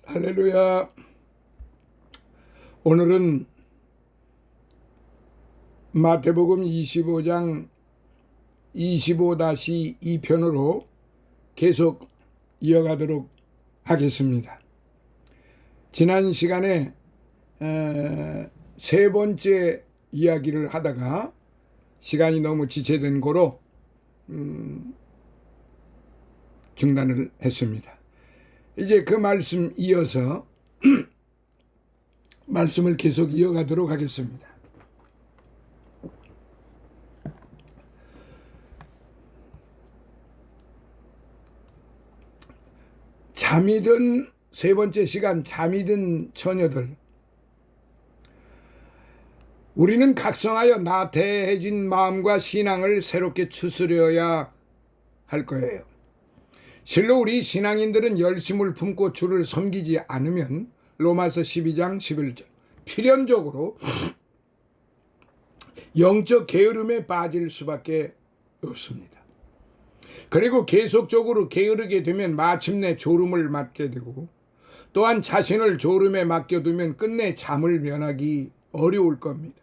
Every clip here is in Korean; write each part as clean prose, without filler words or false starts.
할렐루야. 오늘은 마태복음 25장 25-2편으로 계속 이어가도록 하겠습니다. 지난 시간에 세 번째 이야기를 하다가 시간이 너무 지체된 거로 중단을 했습니다. 이제 그 말씀 이어서 말씀을 계속 이어가도록 하겠습니다. 잠이 든 세 번째 시간, 잠이 든 처녀들. 우리는 각성하여 나태해진 마음과 신앙을 새롭게 추스려야 할 거예요. 실로 우리 신앙인들은 열심을 품고 주를 섬기지 않으면 로마서 12장 11절 필연적으로 영적 게으름에 빠질 수밖에 없습니다. 그리고 계속적으로 게으르게 되면 마침내 졸음을 맞게 되고, 또한 자신을 졸음에 맡겨두면 끝내 잠을 면하기 어려울 겁니다.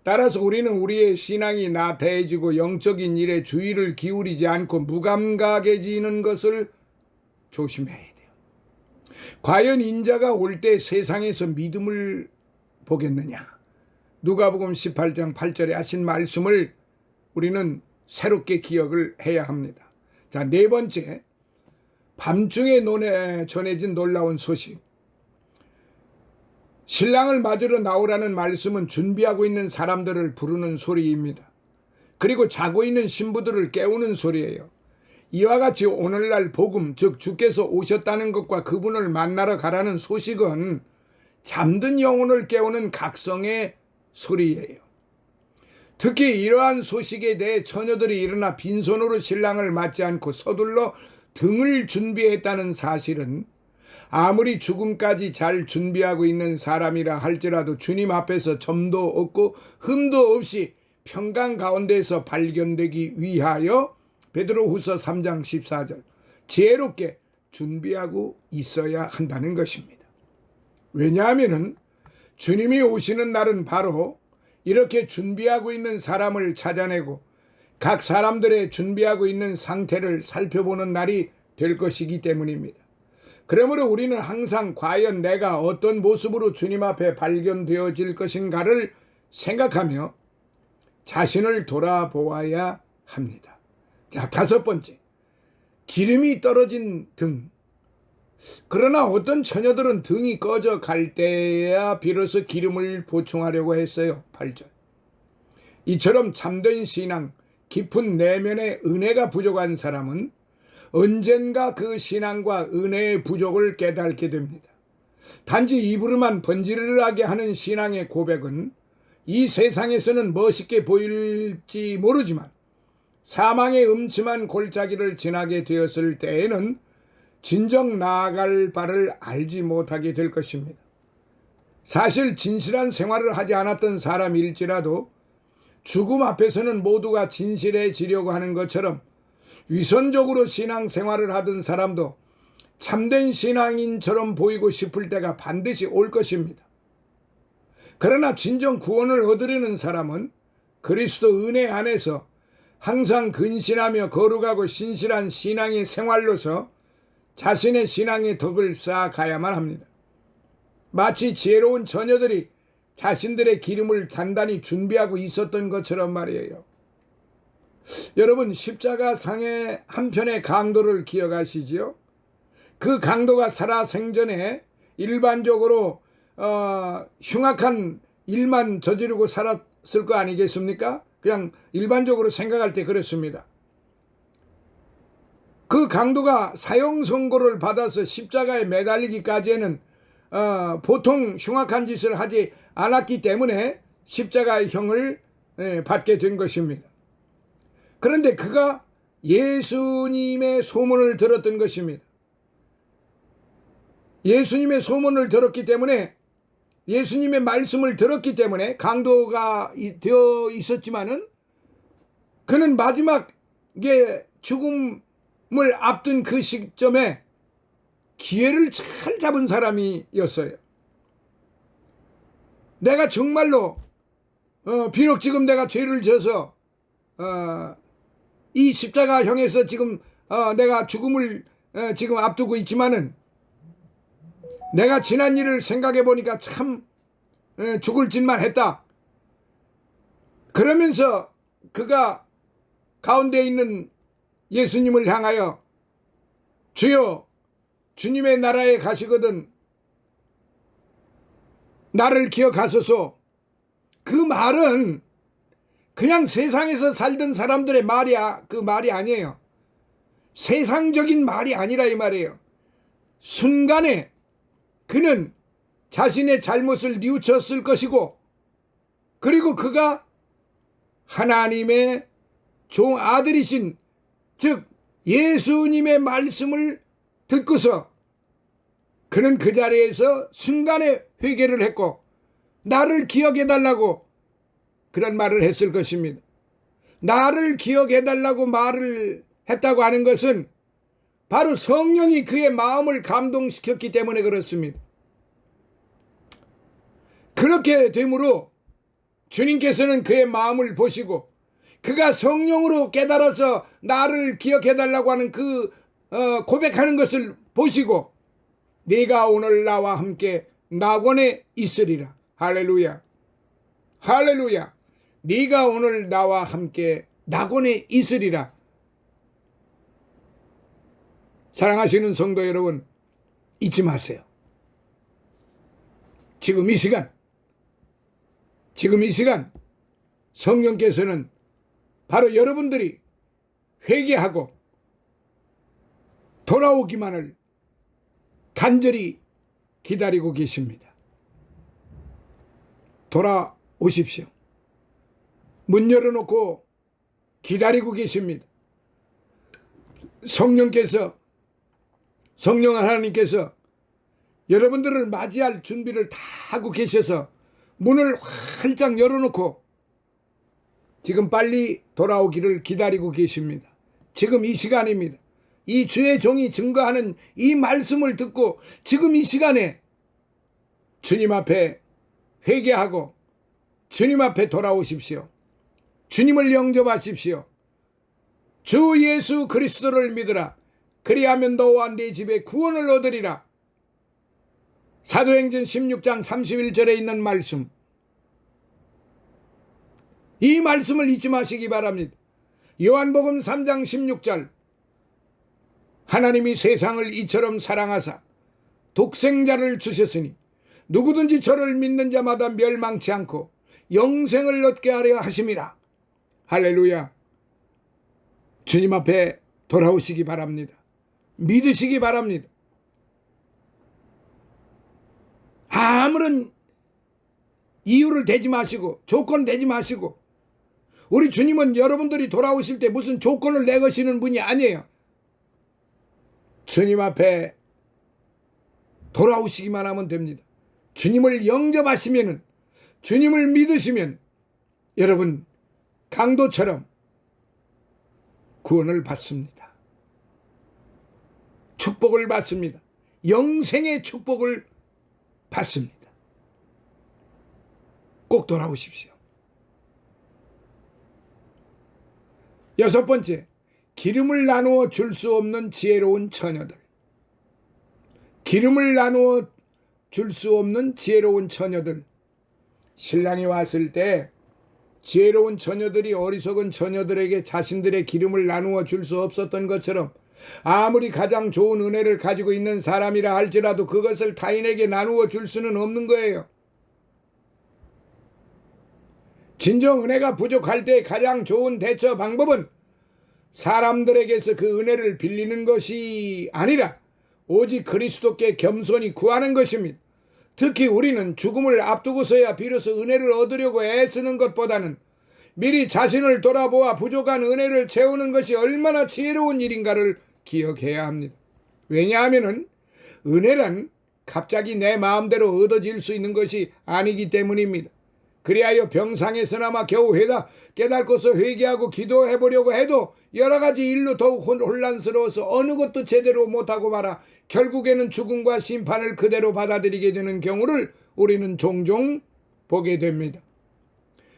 따라서 우리는 우리의 신앙이 나태해지고 영적인 일에 주의를 기울이지 않고 무감각해지는 것을 조심해야 돼요. 과연 인자가 올 때 세상에서 믿음을 보겠느냐? 누가복음 18장 8절에 하신 말씀을 우리는 새롭게 기억을 해야 합니다. 자, 네 번째, 밤중에 전해진 놀라운 소식. 신랑을 맞으러 나오라는 말씀은 준비하고 있는 사람들을 부르는 소리입니다. 그리고 자고 있는 신부들을 깨우는 소리예요. 이와 같이 오늘날 복음, 즉 주께서 오셨다는 것과 그분을 만나러 가라는 소식은 잠든 영혼을 깨우는 각성의 소리예요. 특히 이러한 소식에 대해 처녀들이 일어나 빈손으로 신랑을 맞지 않고 서둘러 등을 준비했다는 사실은 아무리 죽음까지 잘 준비하고 있는 사람이라 할지라도 주님 앞에서 점도 없고 흠도 없이 평강 가운데서 발견되기 위하여 베드로후서 3장 14절 지혜롭게 준비하고 있어야 한다는 것입니다. 왜냐하면 주님이 오시는 날은 바로 이렇게 준비하고 있는 사람을 찾아내고 각 사람들의 준비하고 있는 상태를 살펴보는 날이 될 것이기 때문입니다. 그러므로 우리는 항상 과연 내가 어떤 모습으로 주님 앞에 발견되어질 것인가를 생각하며 자신을 돌아보아야 합니다. 자, 다섯 번째, 기름이 떨어진 등. 그러나 어떤 처녀들은 등이 꺼져 갈 때야 비로소 기름을 보충하려고 했어요. 8절. 이처럼 참된 신앙, 깊은 내면의 은혜가 부족한 사람은 언젠가 그 신앙과 은혜의 부족을 깨닫게 됩니다. 단지 입으로만 번지르르하게 하는 신앙의 고백은 이 세상에서는 멋있게 보일지 모르지만 사망의 음침한 골짜기를 지나게 되었을 때에는 진정 나아갈 바를 알지 못하게 될 것입니다. 사실 진실한 생활을 하지 않았던 사람일지라도 죽음 앞에서는 모두가 진실해지려고 하는 것처럼 위선적으로 신앙생활을 하던 사람도 참된 신앙인처럼 보이고 싶을 때가 반드시 올 것입니다. 그러나 진정 구원을 얻으려는 사람은 그리스도 은혜 안에서 항상 근신하며 거룩하고 신실한 신앙의 생활로서 자신의 신앙의 덕을 쌓아가야만 합니다. 마치 지혜로운 처녀들이 자신들의 기름을 단단히 준비하고 있었던 것처럼 말이에요. 여러분, 십자가 상의 한편의 강도를 기억하시지요? 그 강도가 살아생전에 일반적으로 흉악한 일만 저지르고 살았을 거 아니겠습니까? 그냥 일반적으로 생각할 때 그렇습니다. 그 강도가 사형 선고를 받아서 십자가에 매달리기까지는 보통 흉악한 짓을 하지 않았기 때문에 십자가의 형을 받게 된 것입니다. 그런데 그가 예수님의 소문을 들었던 것입니다. 예수님의 소문을 들었기 때문에, 예수님의 말씀을 들었기 때문에 강도가 되어 있었지만은 그는 마지막에 죽음을 앞둔 그 시점에 기회를 잘 잡은 사람이었어요. 내가 정말로 비록 지금 내가 죄를 져서 이 십자가형에서 지금 내가 죽음을 지금 앞두고 있지만은 내가 지난 일을 생각해 보니까 참 죽을 짓만 했다. 그러면서 그가 가운데 있는 예수님을 향하여 주여 주님의 나라에 가시거든 나를 기억하소서. 그 말은 그냥 세상에서 살던 사람들의 말이야. 그 말이 아니에요. 세상적인 말이 아니라 이 말이에요. 순간에 그는 자신의 잘못을 뉘우쳤을 것이고 그리고 그가 하나님의 종 아들이신 즉 예수님의 말씀을 듣고서 그는 그 자리에서 순간에 회개를 했고 나를 기억해 달라고 그런 말을 했을 것입니다. 나를 기억해 달라고 말을 했다고 하는 것은 바로 성령이 그의 마음을 감동시켰기 때문에 그렇습니다. 그렇게 되므로 주님께서는 그의 마음을 보시고 그가 성령으로 깨달아서 나를 기억해 달라고 하는 그 고백하는 것을 보시고 네가 오늘 나와 함께 낙원에 있으리라. 할렐루야. 할렐루야. 네가 오늘 나와 함께 낙원에 있으리라. 사랑하시는 성도 여러분, 잊지 마세요. 지금 이 시간 성령께서는 바로 여러분들이 회개하고 돌아오기만을 간절히 기다리고 계십니다. 돌아오십시오. 문 열어놓고 기다리고 계십니다. 성령 하나님께서 여러분들을 맞이할 준비를 다 하고 계셔서 문을 활짝 열어놓고 지금 빨리 돌아오기를 기다리고 계십니다. 지금 이 시간입니다. 이 주의 종이 증거하는 이 말씀을 듣고 지금 이 시간에 주님 앞에 회개하고 주님 앞에 돌아오십시오. 주님을 영접하십시오. 주 예수 그리스도를 믿으라. 그리하면 너와 네 집에 구원을 얻으리라. 사도행전 16장 31절에 있는 말씀. 이 말씀을 잊지 마시기 바랍니다. 요한복음 3장 16절. 하나님이 세상을 이처럼 사랑하사 독생자를 주셨으니 누구든지 저를 믿는 자마다 멸망치 않고 영생을 얻게 하려 하심이라. 할렐루야. 주님 앞에 돌아오시기 바랍니다. 믿으시기 바랍니다. 아무런 이유를 대지 마시고 조건 대지 마시고 우리 주님은 여러분들이 돌아오실 때 무슨 조건을 내거시는 분이 아니에요. 주님 앞에 돌아오시기만 하면 됩니다. 주님을 영접하시면은 주님을 믿으시면 여러분 강도처럼 구원을 받습니다. 축복을 받습니다. 영생의 축복을 받습니다. 꼭 돌아오십시오. 여섯 번째, 기름을 나누어 줄 수 없는 지혜로운 처녀들. 기름을 나누어 줄 수 없는 지혜로운 처녀들. 신랑이 왔을 때 지혜로운 처녀들이 어리석은 처녀들에게 자신들의 기름을 나누어 줄 수 없었던 것처럼 아무리 가장 좋은 은혜를 가지고 있는 사람이라 할지라도 그것을 타인에게 나누어 줄 수는 없는 거예요. 진정 은혜가 부족할 때 가장 좋은 대처 방법은 사람들에게서 그 은혜를 빌리는 것이 아니라 오직 그리스도께 겸손히 구하는 것입니다. 특히 우리는 죽음을 앞두고서야 비로소 은혜를 얻으려고 애쓰는 것보다는 미리 자신을 돌아보아 부족한 은혜를 채우는 것이 얼마나 지혜로운 일인가를 기억해야 합니다. 왜냐하면 은혜란 갑자기 내 마음대로 얻어질 수 있는 것이 아니기 때문입니다. 그리하여 병상에서나마 겨우 깨닫고서 회개하고 기도해보려고 해도 여러 가지 일로 더욱 혼란스러워서 어느 것도 제대로 못하고 말아 결국에는 죽음과 심판을 그대로 받아들이게 되는 경우를 우리는 종종 보게 됩니다.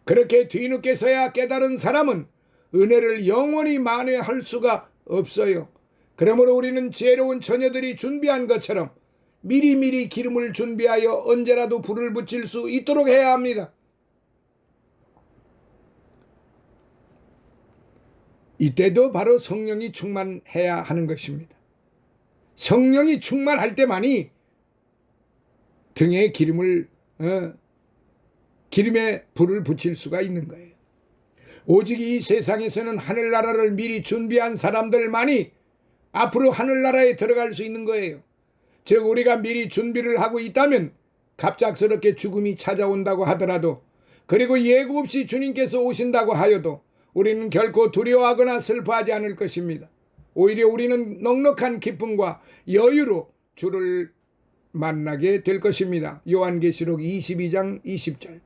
그렇게 뒤늦게서야 깨달은 사람은 은혜를 영원히 만회할 수가 없어요. 그러므로 우리는 지혜로운 처녀들이 준비한 것처럼 미리미리 기름을 준비하여 언제라도 불을 붙일 수 있도록 해야 합니다. 이때도 바로 성령이 충만해야 하는 것입니다. 성령이 충만할 때만이 등에 기름에 불을 붙일 수가 있는 거예요. 오직 이 세상에서는 하늘나라를 미리 준비한 사람들만이 앞으로 하늘나라에 들어갈 수 있는 거예요. 즉 우리가 미리 준비를 하고 있다면 갑작스럽게 죽음이 찾아온다고 하더라도, 그리고 예고 없이 주님께서 오신다고 하여도 우리는 결코 두려워하거나 슬퍼하지 않을 것입니다. 오히려 우리는 넉넉한 기쁨과 여유로 주를 만나게 될 것입니다. 요한계시록 22장 20절.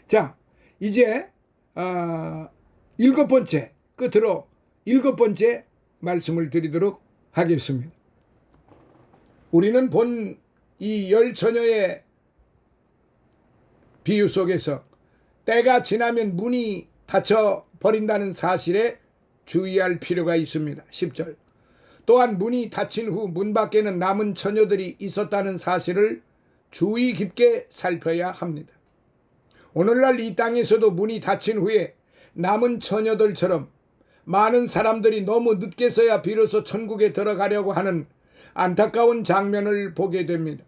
자, 이제 끝으로 일곱 번째 말씀을 드리도록 하겠습니다. 우리는 본 이 열 처녀의 비유 속에서 때가 지나면 문이 닫혀 버린다는 사실에 주의할 필요가 있습니다. 10절. 또한 문이 닫힌 후 문 밖에는 남은 처녀들이 있었다는 사실을 주의 깊게 살펴야 합니다. 오늘날 이 땅에서도 문이 닫힌 후에 남은 처녀들처럼 많은 사람들이 너무 늦게서야 비로소 천국에 들어가려고 하는 안타까운 장면을 보게 됩니다.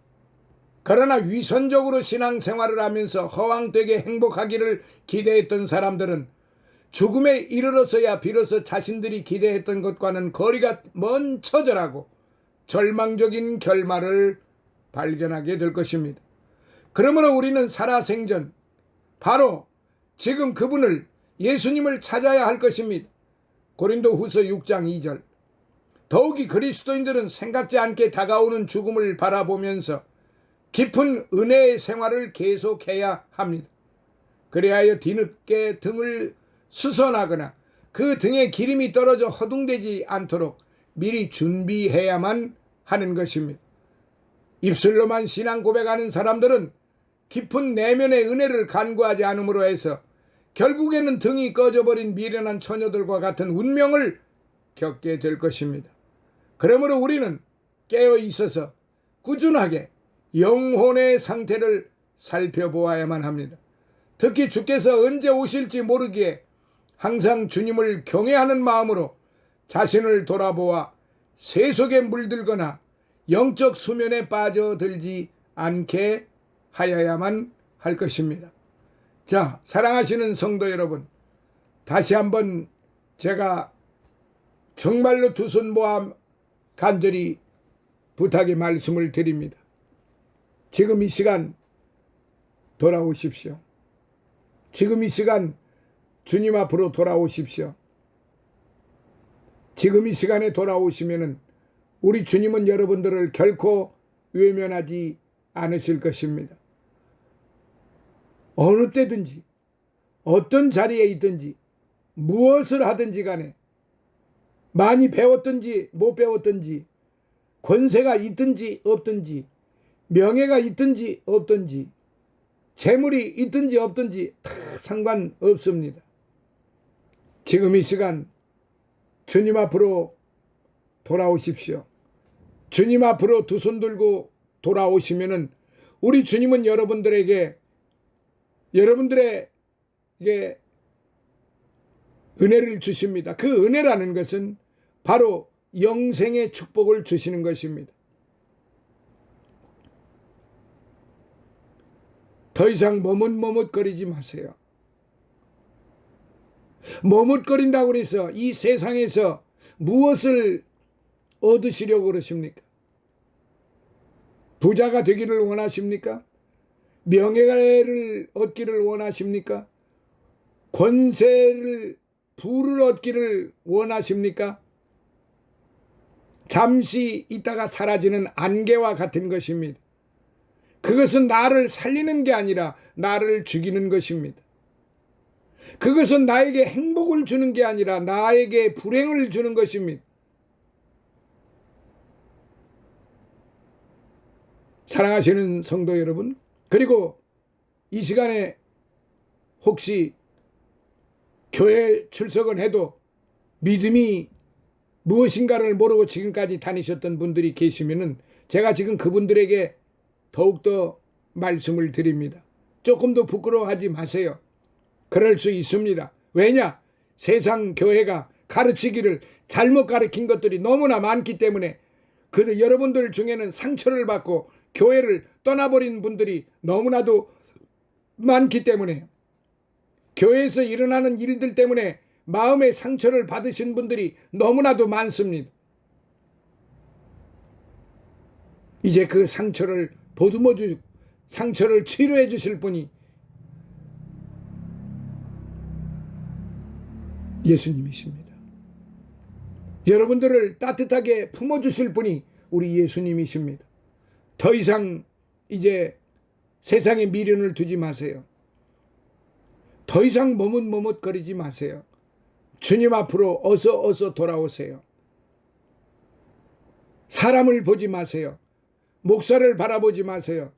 그러나 위선적으로 신앙생활을 하면서 허황되게 행복하기를 기대했던 사람들은 죽음에 이르러서야 비로소 자신들이 기대했던 것과는 거리가 먼 처절하고 절망적인 결말을 발견하게 될 것입니다. 그러므로 우리는 살아생전 바로 지금 그분을, 예수님을 찾아야 할 것입니다. 고린도후서 6장 2절. 더욱이 그리스도인들은 생각지 않게 다가오는 죽음을 바라보면서 깊은 은혜의 생활을 계속해야 합니다. 그리하여 뒤늦게 등을 수선하거나 그 등에 기름이 떨어져 허둥대지 않도록 미리 준비해야만 하는 것입니다. 입술로만 신앙 고백하는 사람들은 깊은 내면의 은혜를 간구하지 않음으로 해서 결국에는 등이 꺼져버린 미련한 처녀들과 같은 운명을 겪게 될 것입니다. 그러므로 우리는 깨어 있어서 꾸준하게 영혼의 상태를 살펴보아야만 합니다. 특히 주께서 언제 오실지 모르기에 항상 주님을 경외하는 마음으로 자신을 돌아보아 세속에 물들거나 영적 수면에 빠져들지 않게 하여야만 할 것입니다. 자, 사랑하시는 성도 여러분, 다시 한번 제가 정말로 두 손 모아 간절히 부탁의 말씀을 드립니다. 지금 이 시간 돌아오십시오. 지금 이 시간 주님 앞으로 돌아오십시오. 지금 이 시간에 돌아오시면은 우리 주님은 여러분들을 결코 외면하지 않으실 것입니다. 어느 때든지 어떤 자리에 있든지 무엇을 하든지 간에 많이 배웠든지 못 배웠든지 권세가 있든지 없든지 명예가 있든지 없든지 재물이 있든지 없든지 다 상관없습니다. 지금 이 시간 주님 앞으로 돌아오십시오. 주님 앞으로 두 손 들고 돌아오시면은 우리 주님은 여러분들에게 은혜를 주십니다. 그 은혜라는 것은 바로 영생의 축복을 주시는 것입니다. 더 이상 머뭇머뭇거리지 마세요. 머뭇거린다고 해서 이 세상에서 무엇을 얻으시려고 그러십니까? 부자가 되기를 원하십니까? 명예를 얻기를 원하십니까? 권세를, 부를 얻기를 원하십니까? 잠시 있다가 사라지는 안개와 같은 것입니다. 그것은 나를 살리는 게 아니라 나를 죽이는 것입니다. 그것은 나에게 행복을 주는 게 아니라 나에게 불행을 주는 것입니다. 사랑하시는 성도 여러분, 그리고 이 시간에 혹시 교회 출석은 해도 믿음이 무엇인가를 모르고 지금까지 다니셨던 분들이 계시면은 제가 지금 그분들에게 더욱더 말씀을 드립니다. 조금 더 부끄러워하지 마세요. 그럴 수 있습니다. 왜냐? 세상 교회가 가르치기를 잘못 가르친 것들이 너무나 많기 때문에 여러분들 중에는 상처를 받고 교회를 떠나버린 분들이 너무나도 많기 때문에 교회에서 일어나는 일들 때문에 마음의 상처를 받으신 분들이 너무나도 많습니다. 이제 그 상처를 보듬어 주고 상처를 치료해 주실 분이 예수님이십니다. 여러분들을 따뜻하게 품어주실 분이 우리 예수님이십니다. 더 이상 이제 세상에 미련을 두지 마세요. 더 이상 머뭇머뭇거리지 마세요. 주님 앞으로 어서 돌아오세요. 사람을 보지 마세요. 목사를 바라보지 마세요.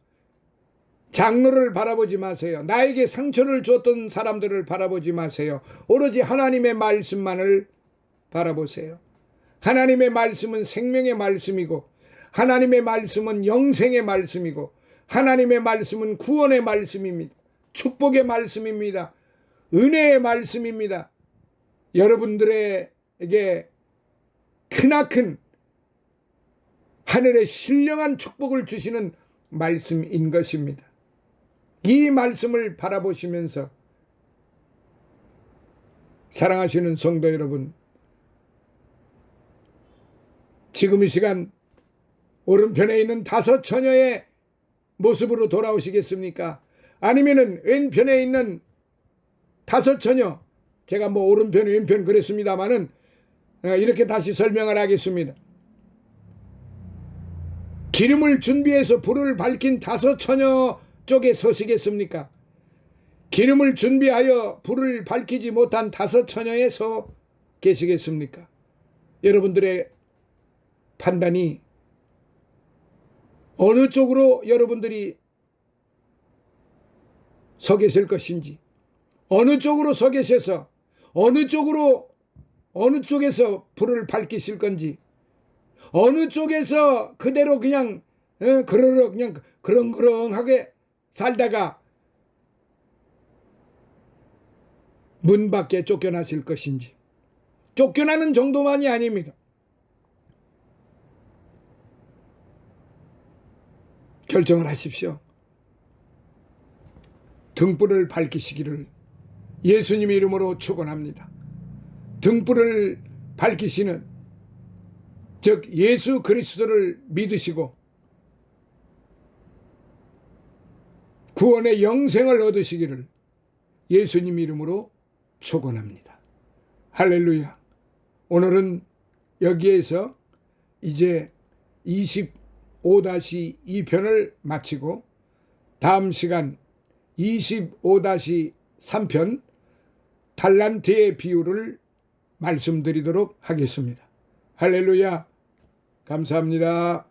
장로를 바라보지 마세요. 나에게 상처를 줬던 사람들을 바라보지 마세요. 오로지 하나님의 말씀만을 바라보세요. 하나님의 말씀은 생명의 말씀이고 하나님의 말씀은 영생의 말씀이고 하나님의 말씀은 구원의 말씀입니다. 축복의 말씀입니다. 은혜의 말씀입니다. 여러분들에게 크나큰 하늘의 신령한 축복을 주시는 말씀인 것입니다. 이 말씀을 바라보시면서 사랑하시는 성도 여러분, 지금 이 시간 오른편에 있는 5 처녀의 모습으로 돌아오시겠습니까? 아니면은 왼편에 있는 5 처녀, 제가 뭐 오른편 왼편 그랬습니다마는 이렇게 다시 설명을 하겠습니다. 기름을 준비해서 불을 밝힌 5 처녀 쪽에 서시겠습니까? 기름을 준비하여 불을 밝히지 못한 5 처녀에 서 계시겠습니까? 여러분들의 판단이 어느 쪽으로 여러분들이 서 계실 것인지, 어느 쪽으로 서 계셔서 어느 쪽에서 불을 밝히실 건지, 어느 쪽에서 그대로 그냥 그냥 그렁그렁하게 살다가 문 밖에 쫓겨나실 것인지. 쫓겨나는 정도만이 아닙니다. 결정을 하십시오. 등불을 밝히시기를 예수님의 이름으로 축원합니다. 등불을 밝히시는, 즉 예수 그리스도를 믿으시고 구원의 영생을 얻으시기를 예수님 이름으로 축원합니다. 할렐루야. 오늘은 여기에서 이제 25-2편을 마치고 다음 시간 25-3편 달란트의 비유를 말씀드리도록 하겠습니다. 할렐루야. 감사합니다.